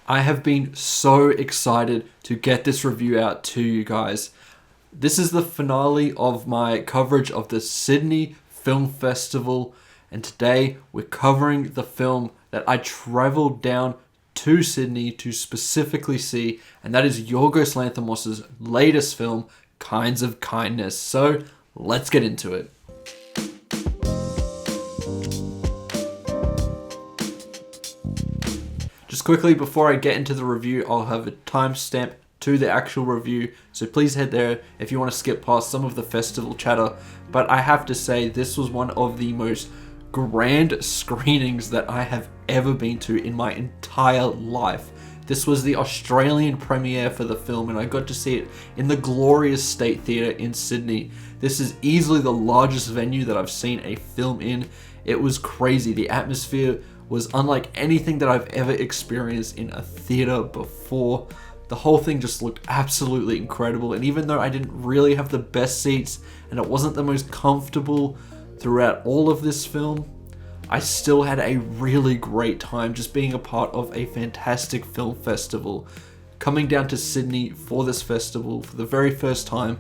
I have been so excited to get this review out to you guys. This is the finale of my coverage of the Sydney Film Festival, and today we're covering the film that I travelled down to Sydney to specifically see, and that is Yorgos Lanthimos' latest film, Kinds of Kindness. So let's get into it. Just quickly, before I get into the review, I'll have a timestamp to the actual review, so please head there if you want to skip past some of the festival chatter. But I have to say, this was one of the most grand screenings that I have ever been to in my entire life. This was the Australian premiere for the film, and I got to see it in the glorious State Theatre in Sydney. This is easily the largest venue that I've seen a film in. It was crazy. The atmosphere was unlike anything that I've ever experienced in a theatre before. The whole thing just looked absolutely incredible, and even though I didn't really have the best seats and it wasn't the most comfortable throughout all of this film, I still had a really great time just being a part of a fantastic film festival. Coming down to Sydney for this festival for the very first time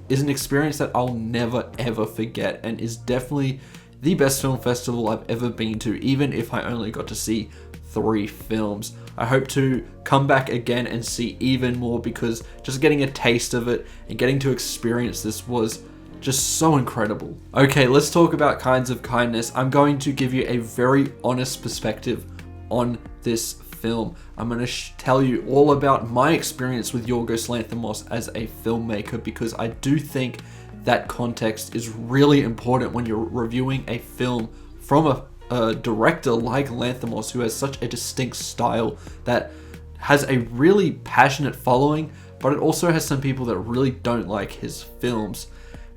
is an experience that I'll never ever forget, and is definitely the best film festival I've ever been to, even if I only got to see 3 films. I hope to come back again and see even more, because just getting a taste of it and getting to experience this was just so incredible. Okay, let's talk about Kinds of Kindness. I'm going to give you a very honest perspective on this film. I'm going to tell you all about my experience with Yorgos Lanthimos as a filmmaker, because I do think that context is really important when you're reviewing a film from a director like Lanthimos, who has such a distinct style that has a really passionate following, but it also has some people that really don't like his films.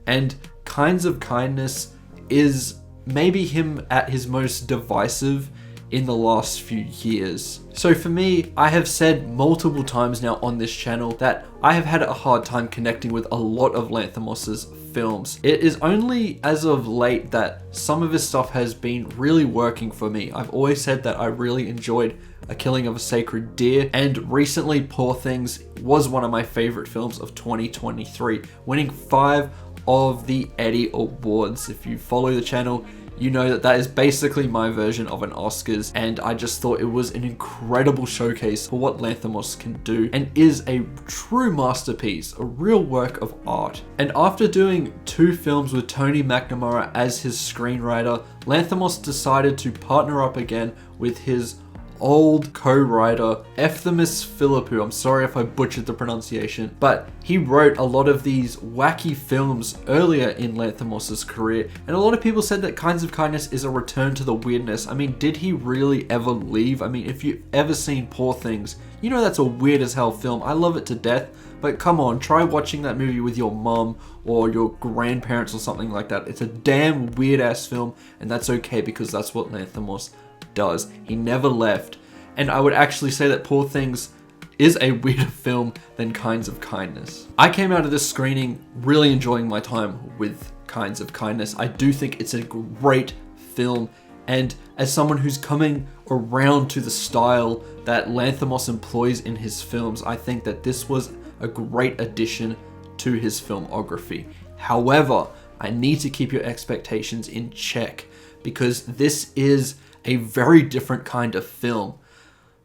And Kinds of Kindness is maybe him at his most divisive in the last few years. So for me, I have said multiple times now on this channel that I have had a hard time connecting with a lot of Lanthimos' films. It is only as of late that some of his stuff has been really working for me. I've always said that I really enjoyed A Killing of a Sacred Deer, and recently Poor Things was one of my favorite films of 2023, winning 5 of the Eddie Awards. If you follow the channel, you know that that is basically my version of an Oscars, and I just thought it was an incredible showcase for what Lanthimos can do, and is a true masterpiece, a real work of art. And after doing 2 films with Tony McNamara as his screenwriter, Lanthimos decided to partner up again with his old co-writer Efthimis Philippou. I'm sorry if I butchered the pronunciation, but he wrote a lot of these wacky films earlier in Lanthimos' career, and a lot of people said that Kinds of Kindness is a return to the weirdness. I mean, did he really ever leave? I mean, if you've ever seen Poor Things, you know that's a weird as hell film. I love it to death, but come on, try watching that movie with your mum or your grandparents or something like that. It's a damn weird ass film, and that's okay, because that's what Lanthimos does. He never left. And I would actually say that Poor Things is a weirder film than Kinds of Kindness. I came out of this screening really enjoying my time with Kinds of Kindness. I do think it's a great film, and as someone who's coming around to the style that Lanthimos employs in his films, I think that this was a great addition to his filmography. However, I need to keep your expectations in check, because this is a very different kind of film.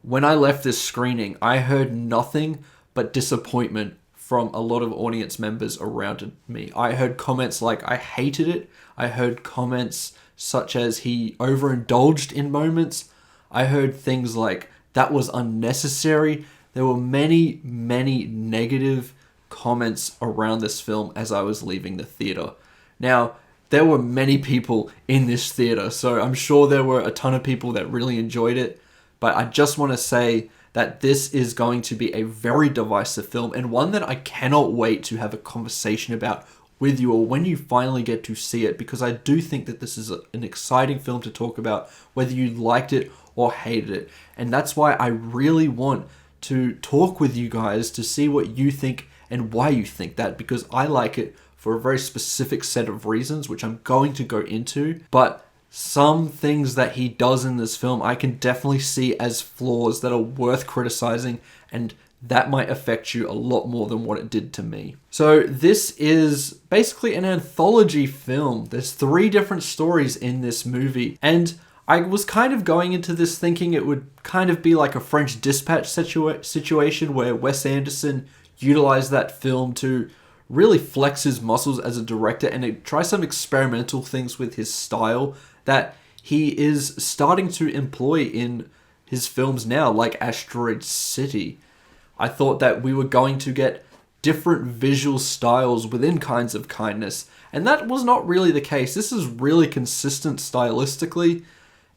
When I left this screening, I heard nothing but disappointment from a lot of audience members around me. I heard comments like, I hated it. I heard comments such as he overindulged in moments. I heard things like, that was unnecessary. There were many, many negative comments around this film as I was leaving the theater. Now, there were many people in this theater, so I'm sure there were a ton of people that really enjoyed it, but I just want to say that this is going to be a very divisive film, and one that I cannot wait to have a conversation about with you, or when you finally get to see it, because I do think that this is an exciting film to talk about, whether you liked it or hated it. And that's why I really want to talk with you guys to see what you think and why you think that, because I like it for a very specific set of reasons, which I'm going to go into. But some things that he does in this film I can definitely see as flaws that are worth criticizing, and that might affect you a lot more than what it did to me. So this is basically an anthology film. There's 3 different stories in this movie, and I was kind of going into this thinking it would kind of be like a French Dispatch situation where Wes Anderson utilized that film to really flex his muscles as a director and try some experimental things with his style that he is starting to employ in his films now, like Asteroid City. I thought that we were going to get different visual styles within Kinds of Kindness, and that was not really the case. This is really consistent stylistically.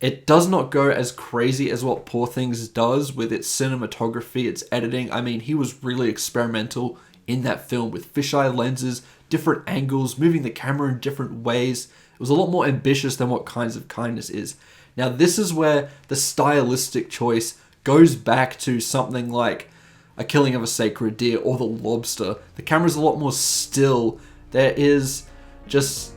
It does not go as crazy as what Poor Things does with its cinematography, its editing. I mean, he was really experimental in that film with fisheye lenses, different angles, moving the camera in different ways. It was a lot more ambitious than what Kinds of Kindness is. Now, this is where the stylistic choice goes back to something like A Killing of a Sacred Deer or The Lobster. The camera's a lot more still. There is just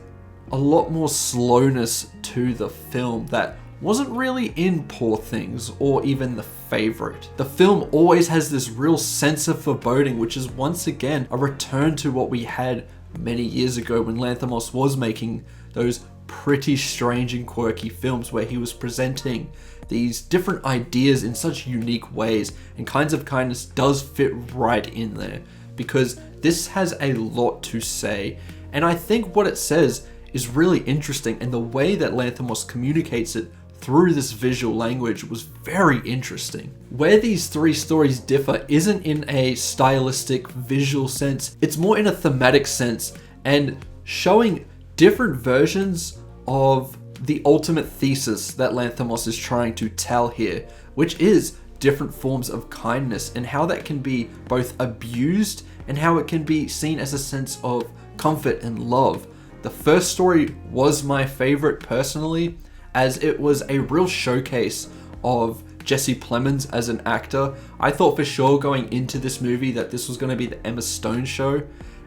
a lot more slowness to the film that wasn't really in Poor Things or even The Favorite. The film always has this real sense of foreboding, which is once again a return to what we had many years ago when Lanthimos was making those pretty strange and quirky films where he was presenting these different ideas in such unique ways, and Kinds of Kindness does fit right in there because this has a lot to say, and I think what it says is really interesting, and the way that Lanthimos communicates it through this visual language was very interesting. Where these 3 stories differ isn't in a stylistic visual sense, it's more in a thematic sense and showing different versions of the ultimate thesis that Lanthimos is trying to tell here, which is different forms of kindness and how that can be both abused and how it can be seen as a sense of comfort and love. The first story was my favorite personally, as it was a real showcase of Jesse Plemons as an actor. I thought for sure going into this movie that this was going to be the Emma Stone show,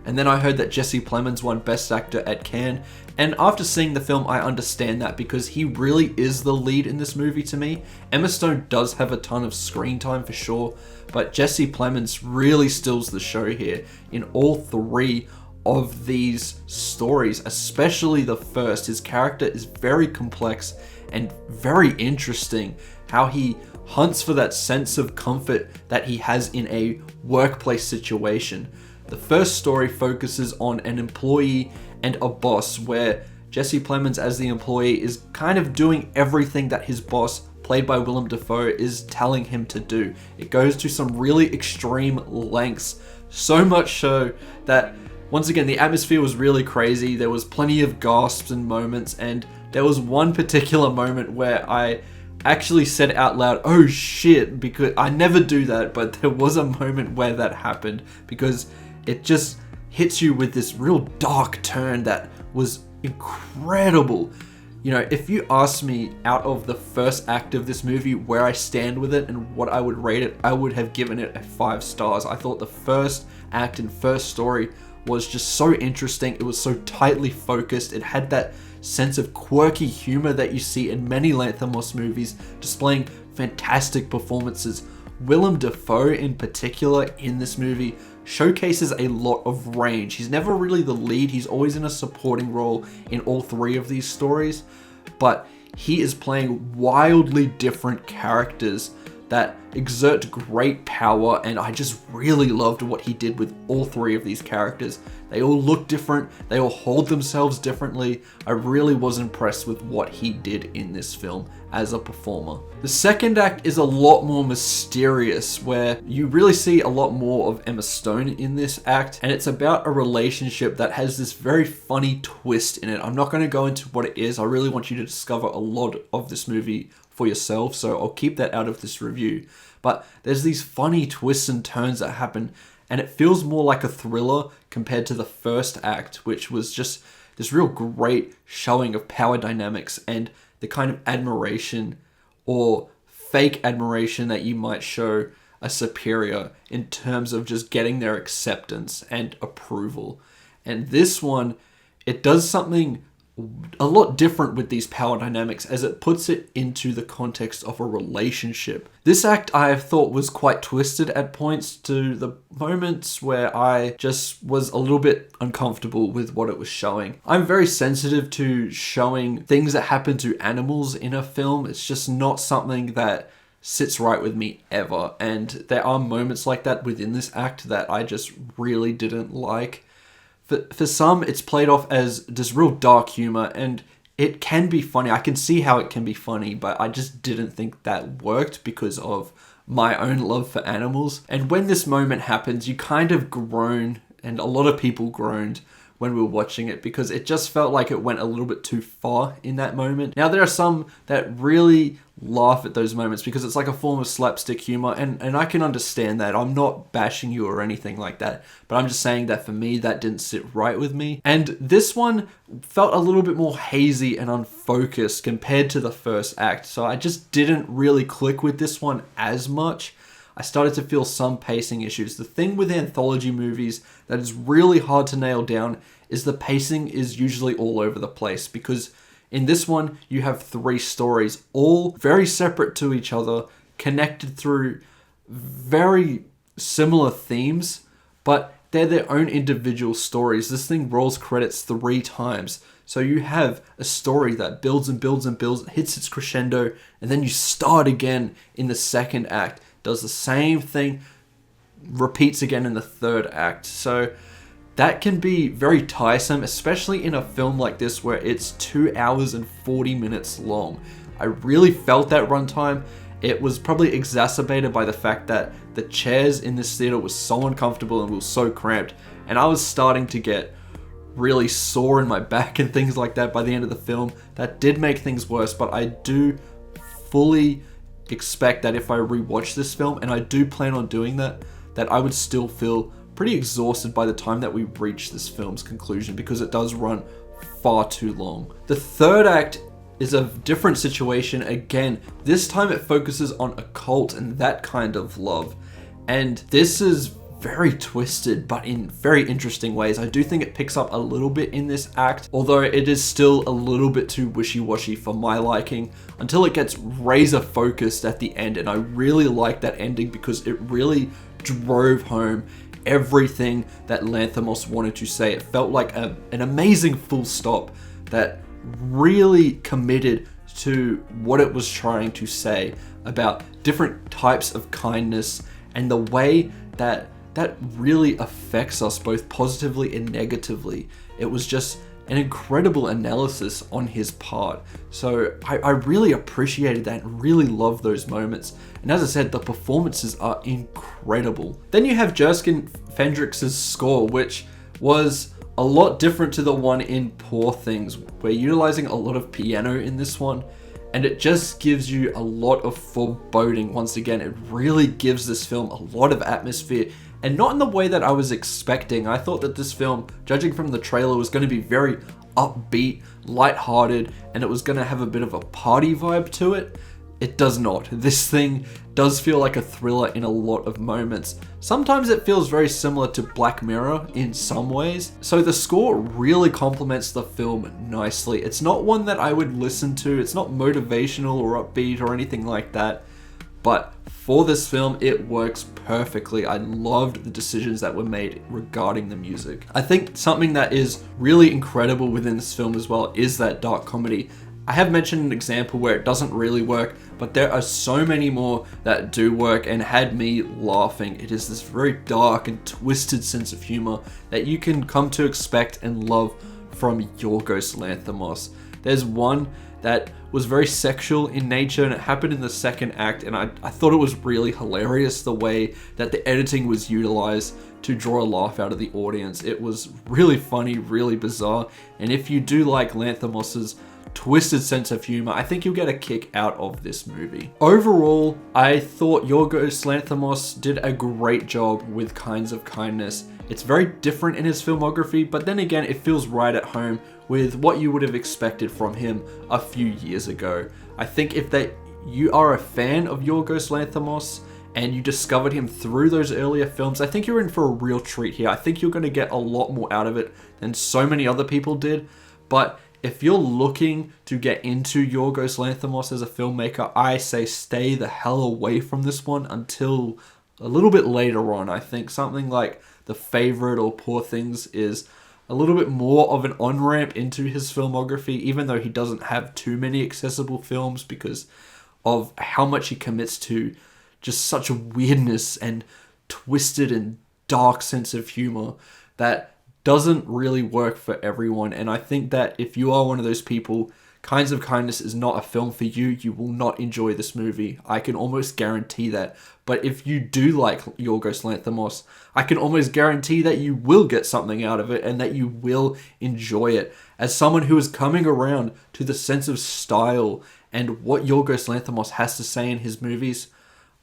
and then I heard that Jesse Plemons won Best Actor at Cannes, and after seeing the film I understand that because he really is the lead in this movie to me. Emma Stone does have a ton of screen time for sure, but Jesse Plemons really steals the show here in all 3 of these stories, especially the first. His character is very complex and very interesting, how he hunts for that sense of comfort that he has in a workplace situation. The first story focuses on an employee and a boss, where Jesse Plemons as the employee is kind of doing everything that his boss, played by Willem Dafoe, is telling him to do. It goes to some really extreme lengths, so much so that once again, the atmosphere was really crazy. There was plenty of gasps and moments, and there was one particular moment where I actually said out loud, "Oh shit," because I never do that, but there was a moment where that happened because it just hits you with this real dark turn that was incredible. You know, if you asked me out of the first act of this movie where I stand with it and what I would rate it, I would have given it a 5 stars. I thought the first act and first story was just so interesting. It was so tightly focused. It had that sense of quirky humor that you see in many Lanthimos movies, displaying fantastic performances. Willem Dafoe in particular in this movie showcases a lot of range. He's never really the lead. He's always in a supporting role in all 3 of these stories, but he is playing wildly different characters that exert great power, and I just really loved what he did with all 3 of these characters. They all look different, they all hold themselves differently. I really was impressed with what he did in this film as a performer. The second act is a lot more mysterious, where you really see a lot more of Emma Stone in this act, and it's about a relationship that has this very funny twist in it. I'm not going to go into what it is. I really want you to discover a lot of this movie for yourself, so I'll keep that out of this review. But there's these funny twists and turns that happen, and it feels more like a thriller compared to the first act, which was just this real great showing of power dynamics and the kind of admiration or fake admiration that you might show a superior in terms of just getting their acceptance and approval. And this one, it does something a lot different with these power dynamics as it puts it into the context of a relationship. This act I thought was quite twisted at points, to the moments where I just was a little bit uncomfortable with what it was showing. I'm very sensitive to showing things that happen to animals in a film. It's just not something that sits right with me ever, and there are moments like that within this act that I just really didn't like. For some, it's played off as this real dark humor, and it can be funny. I can see how it can be funny, but I just didn't think that worked because of my own love for animals. And when this moment happens, you kind of groan, and a lot of people groaned when we were watching it, because it just felt like it went a little bit too far in that moment. Now, there are some that really laugh at those moments because it's like a form of slapstick humor, and I can understand that. I'm not bashing you or anything like that, but I'm just saying that for me, that didn't sit right with me. And this one felt a little bit more hazy and unfocused compared to the first act, so I just didn't really click with this one as much. I started to feel some pacing issues. The thing with anthology movies that is really hard to nail down is the pacing is usually all over the place, because in this one, you have 3 stories, all very separate to each other, connected through very similar themes, but they're their own individual stories. This thing rolls credits 3 times. So you have a story that builds and builds and builds, hits its crescendo, and then you start again in the second act. Does the same thing, repeats again in the third act. So that can be very tiresome, especially in a film like this where it's 2 hours and 40 minutes long. I really felt that runtime. It was probably exacerbated by the fact that the chairs in this theater were so uncomfortable and we were so cramped, and I was starting to get really sore in my back and things like that by the end of the film. That did make things worse, but I do fully expect that if I rewatch this film, and I do plan on doing that, that I would still feel pretty exhausted by the time that we reach this film's conclusion, because it does run far too long. The third act is a different situation again. This time it focuses on a cult and that kind of love, and this is very twisted, but in very interesting ways. I do think it picks up a little bit in this act, although it is still a little bit too wishy-washy for my liking, until it gets razor focused at the end. And I really like that ending because it really drove home everything that Lanthimos wanted to say. It felt like an amazing full stop that really committed to what it was trying to say about different types of kindness and the way that really affects us both positively and negatively. It was just an incredible analysis on his part. So I really appreciated that and really loved those moments. And as I said, the performances are incredible. Then you have Jerskin Fendrix's score, which was a lot different to the one in Poor Things. We're utilizing a lot of piano in this one, and it just gives you a lot of foreboding. Once again, it really gives this film a lot of atmosphere, and not in the way that I was expecting. I thought that this film, judging from the trailer, was going to be very upbeat, lighthearted, and it was going to have a bit of a party vibe to it. It does not. This thing does feel like a thriller in a lot of moments. Sometimes it feels very similar to Black Mirror in some ways. So the score really complements the film nicely. It's not one that I would listen to. It's not motivational or upbeat or anything like that. But for this film, it works perfectly. I loved the decisions that were made regarding the music. I think something that is really incredible within this film as well is that dark comedy. I have mentioned an example where it doesn't really work, but there are so many more that do work and had me laughing. It is this very dark and twisted sense of humor that you can come to expect and love from Yorgos Lanthimos. There's one that was very sexual in nature, and it happened in the second act, and I thought it was really hilarious the way that the editing was utilized to draw a laugh out of the audience. It was really funny, really bizarre, and if you do like Lanthimos's twisted sense of humor, I think you'll get a kick out of this movie. Overall, I thought Yorgos Lanthimos did a great job with Kinds of Kindness. It's very different in his filmography, but then again, it feels right at home with what you would have expected from him a few years ago. I think if you are a fan of Yorgos Lanthimos and you discovered him through those earlier films, I think you're in for a real treat here. I think you're going to get a lot more out of it than so many other people did. But if you're looking to get into Yorgos Lanthimos as a filmmaker, I say stay the hell away from this one until a little bit later on. I think something like The Favourite or Poor Things is a little bit more of an on-ramp into his filmography, even though he doesn't have too many accessible films because of how much he commits to just such a weirdness and twisted and dark sense of humor that doesn't really work for everyone. And I think that if you are one of those people, Kinds of Kindness is not a film for you. You will not enjoy this movie. I can almost guarantee that. But if you do like Yorgos Lanthimos, I can almost guarantee that you will get something out of it and that you will enjoy it. As someone who is coming around to the sense of style and what Yorgos Lanthimos has to say in his movies,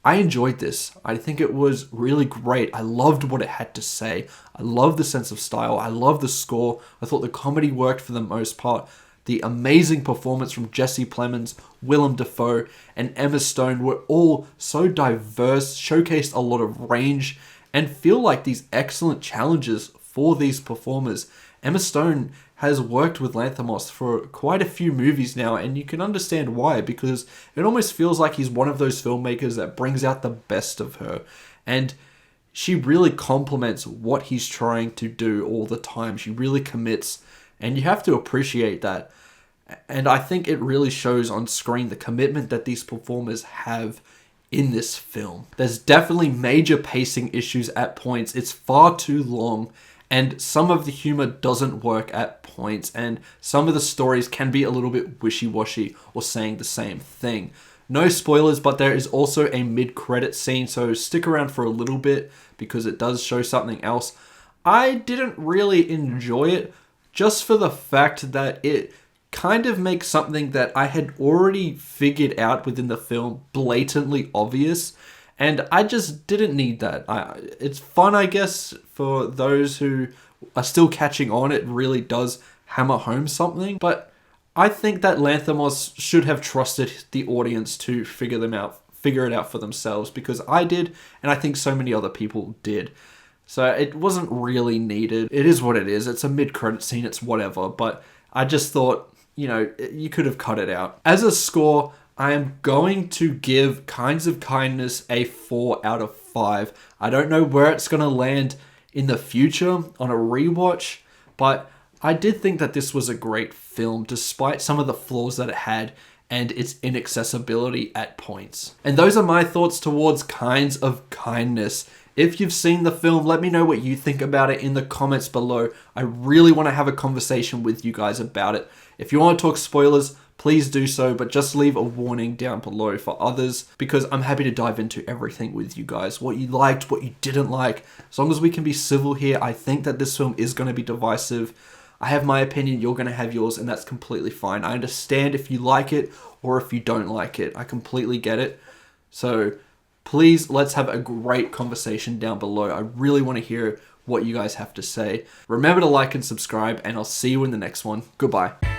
I enjoyed this. I think it was really great. I loved what it had to say. I loved the sense of style. I loved the score. I thought the comedy worked for the most part. The amazing performance from Jesse Plemons, Willem Dafoe, and Emma Stone were all so diverse, showcased a lot of range, and feel like these excellent challenges for these performers. Emma Stone has worked with Lanthimos for quite a few movies now, and you can understand why, because it almost feels like he's one of those filmmakers that brings out the best of her. And she really complements what he's trying to do all the time. She really commits, and you have to appreciate that. And I think it really shows on screen the commitment that these performers have in this film. There's definitely major pacing issues at points. It's far too long, and some of the humor doesn't work at points, and some of the stories can be a little bit wishy-washy or saying the same thing. No spoilers, but there is also a mid-credit scene, so stick around for a little bit because it does show something else. I didn't really enjoy it just for the fact that it kind of makes something that I had already figured out within the film blatantly obvious, and I just didn't need that. It's fun, I guess, for those who are still catching on. It really does hammer home something, but I think that Lanthimos should have trusted the audience to figure it out for themselves, because I did, and I think so many other people did. So it wasn't really needed. It is what it is. It's a mid-credit scene. It's whatever. But I just thought, you could have cut it out. As a score, I am going to give Kinds of Kindness a 4 out of 5. I don't know where it's going to land in the future on a rewatch, but I did think that this was a great film, despite some of the flaws that it had and its inaccessibility at points. And those are my thoughts towards Kinds of Kindness. If you've seen the film, let me know what you think about it in the comments below. I really want to have a conversation with you guys about it. If you want to talk spoilers, please do so, but just leave a warning down below for others, because I'm happy to dive into everything with you guys. What you liked, what you didn't like. As long as we can be civil here, I think that this film is going to be divisive. I have my opinion, you're going to have yours, and that's completely fine. I understand if you like it or if you don't like it. I completely get it. So please, let's have a great conversation down below. I really want to hear what you guys have to say. Remember to like and subscribe, and I'll see you in the next one. Goodbye.